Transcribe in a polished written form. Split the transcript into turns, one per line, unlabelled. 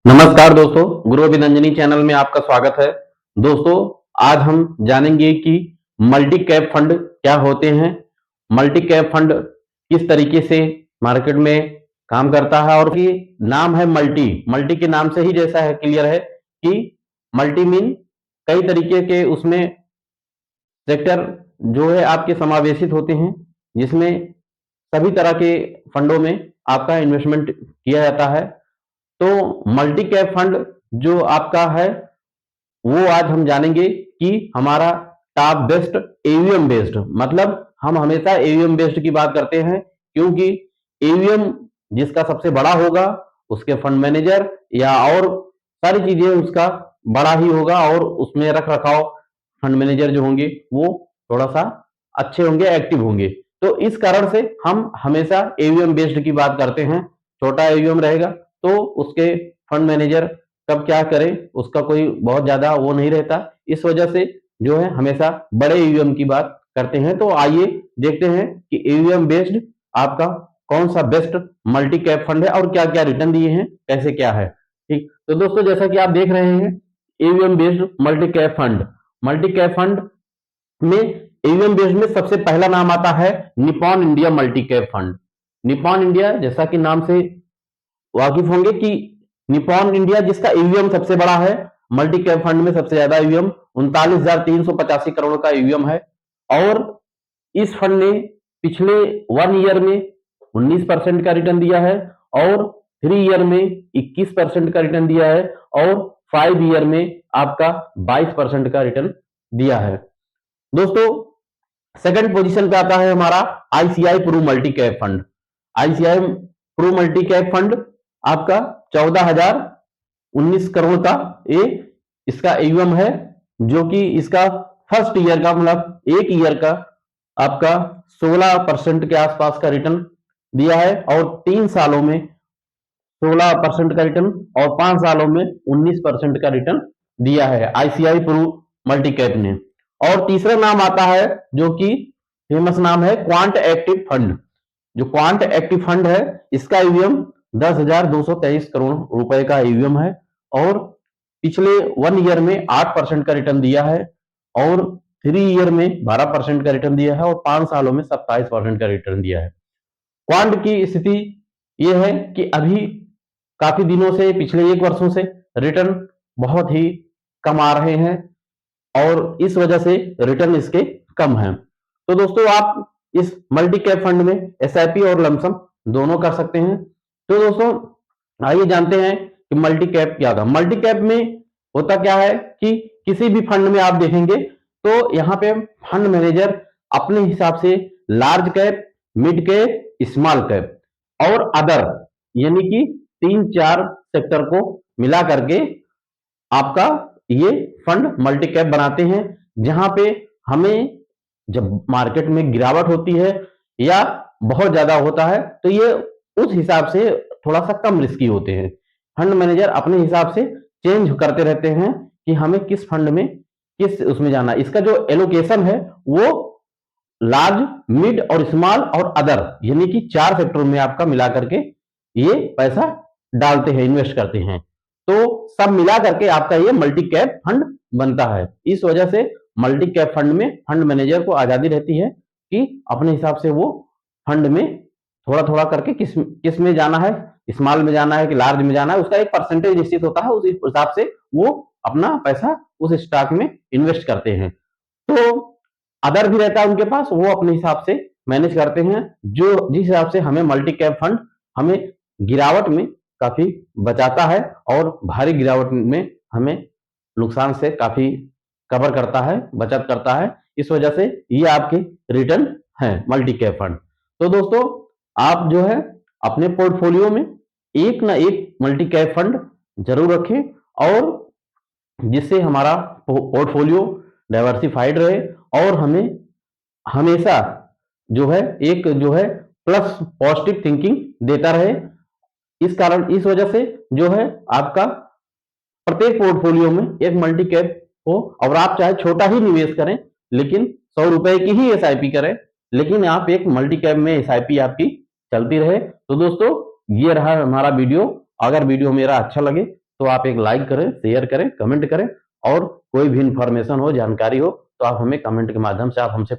नमस्कार दोस्तों, गुरु अभिनंदनी चैनल में आपका स्वागत है। दोस्तों, आज हम जानेंगे कि मल्टी कैप फंड क्या होते हैं, मल्टी कैप फंड किस तरीके से मार्केट में काम करता है और कि नाम है मल्टी। मल्टी के नाम से ही जैसा है क्लियर है कि मल्टी मीन कई तरीके के उसमें सेक्टर जो है आपके समावेशित होते हैं, जिसमें सभी तरह के फंडों में आपका इन्वेस्टमेंट किया जाता है। तो मल्टी कैप फंड जो आपका है वो आज हम जानेंगे कि हमारा टॉप बेस्ट एवीएम बेस्ड, मतलब हम हमेशा एवीएम बेस्ड की बात करते हैं, क्योंकि एवीएम जिसका सबसे बड़ा होगा उसके फंड मैनेजर या और सारी चीजें उसका बड़ा ही होगा और उसमें रख रखाव फंड मैनेजर जो होंगे वो थोड़ा सा अच्छे होंगे, एक्टिव होंगे। तो इस कारण से हम हमेशा एवीएम बेस्ड की बात करते हैं। छोटा एवीएम रहेगा तो उसके फंड मैनेजर कब क्या करे उसका कोई बहुत ज्यादा वो नहीं रहता, इस वजह से जो है हमेशा बड़े ईवीएम की बात करते हैं। तो आइए देखते हैं कि ईवीएम बेस्ड आपका कौन सा बेस्ट मल्टी कैप फंड है और क्या क्या रिटर्न दिए हैं, कैसे क्या है। ठीक, तो दोस्तों जैसा कि आप देख रहे हैं EVM based multi cap fund में ईवीएम बेस्ड में सबसे पहला नाम आता है Nippon India multi cap fund. Nippon India जैसा कि नाम से वाकिफ होंगे कि निपॉन इंडिया जिसका ईवीएम सबसे बड़ा है, मल्टी कैप फंड में सबसे ज्यादा ईवीएम 39,385 करोड़ का ईवीएम है। और इस फंड ने पिछले 1 ईयर में 19% का रिटर्न दिया है और 3 ईयर में 21% का रिटर्न दिया है और 5 ईयर में आपका 22% का रिटर्न दिया है। दोस्तों, सेकंड पोजीशन पे आता है हमारा ICI Pru multi cap fund. ICI Pru multi cap fund आपका 14,019 करोड़ का ये इसका ईवीएम है, जो कि इसका फर्स्ट ईयर का मतलब 1 ईयर का आपका 16% के आसपास का रिटर्न दिया है और 3 सालों में 16% का रिटर्न और 5 सालों में 19% का रिटर्न दिया है आईसीआई प्रू मल्टी कैप ने। और तीसरा नाम आता है जो कि फेमस नाम है क्वांट एक्टिव फंड। जो क्वांट एक्टिव फंड है इसका ईवीएम 10,223 करोड़ रुपए का ईवीएम है और पिछले 1 ईयर में 8% का रिटर्न दिया है और 3 ईयर में 12% का रिटर्न दिया है और 5 सालों में 27% का रिटर्न दिया है। क्वांट की स्थिति यह है कि अभी काफी दिनों से पिछले 1 वर्षों से रिटर्न बहुत ही कम आ रहे हैं और इस वजह से रिटर्न इसके कम है। तो दोस्तों आप इस मल्टी कैप फंड में एसआईपी और लमसम दोनों कर सकते हैं। तो दोस्तों आइए जानते हैं कि मल्टी कैप क्या था। मल्टी कैप में होता क्या है कि किसी भी फंड में आप देखेंगे तो यहाँ पे फंड मैनेजर अपने हिसाब से large cap, mid cap, small cap और अदर यानी कि 3-4 सेक्टर को मिला करके आपका ये फंड मल्टी कैप बनाते हैं, जहां पे हमें जब मार्केट में गिरावट होती है या बहुत ज्यादा होता है तो ये उस हिसाब से थोड़ा सा कम रिस्की होते हैं। फंड मैनेजर अपने हिसाब से चेंज करते रहते हैं कि हमें किस फंड में किस उसमें जाना है। इसका जो एलोकेशन है वो लार्ज, मिड और स्मॉल और अदर यानी कि 4 सेक्टरों में आपका मिला करके ये पैसा डालते हैं, इन्वेस्ट करते हैं। तो सब मिला करके आपका ये मल्टी कैप फंड बनता है। इस वजह से मल्टी कैप फंड में फंड मैनेजर को आजादी रहती है कि अपने हिसाब से वो फंड में थोड़ा थोड़ा करके किस किस में जाना है, स्मॉल में जाना है कि लार्ज में जाना है, उसका एक परसेंटेज निश्चित होता है। उस हिसाब से वो अपना पैसा उस स्टॉक में इन्वेस्ट करते हैं। तो अदर भी रहता है उनके पास, वो अपने हिसाब से मैनेज करते हैं। जो जिस हिसाब से हमें मल्टी कैप फंड हमें गिरावट में काफी बचाता है और भारी गिरावट में हमें नुकसान से काफी कवर करता है, बचत करता है। इस वजह से ये आपके रिटर्न है मल्टी कैप फंड। तो दोस्तों आप जो है अपने पोर्टफोलियो में एक ना एक मल्टी कैप फंड जरूर रखें और जिससे हमारा पोर्टफोलियो डाइवर्सिफाइड रहे और हमें हमेशा जो है एक जो है प्लस पॉजिटिव थिंकिंग देता रहे। इस कारण इस वजह से जो है आपका प्रत्येक पोर्टफोलियो में एक मल्टी कैप हो और आप चाहे छोटा ही निवेश करें लेकिन 100 रुपए की ही एसआईपी करें, लेकिन आप एक मल्टी कैप में एसआईपी आपकी चलती रहे। तो दोस्तों ये रहा हमारा वीडियो। अगर वीडियो मेरा अच्छा लगे तो आप एक लाइक करें, शेयर करें, कमेंट करें और कोई भी इंफॉर्मेशन हो, जानकारी हो तो आप हमें कमेंट के माध्यम से आप हमसे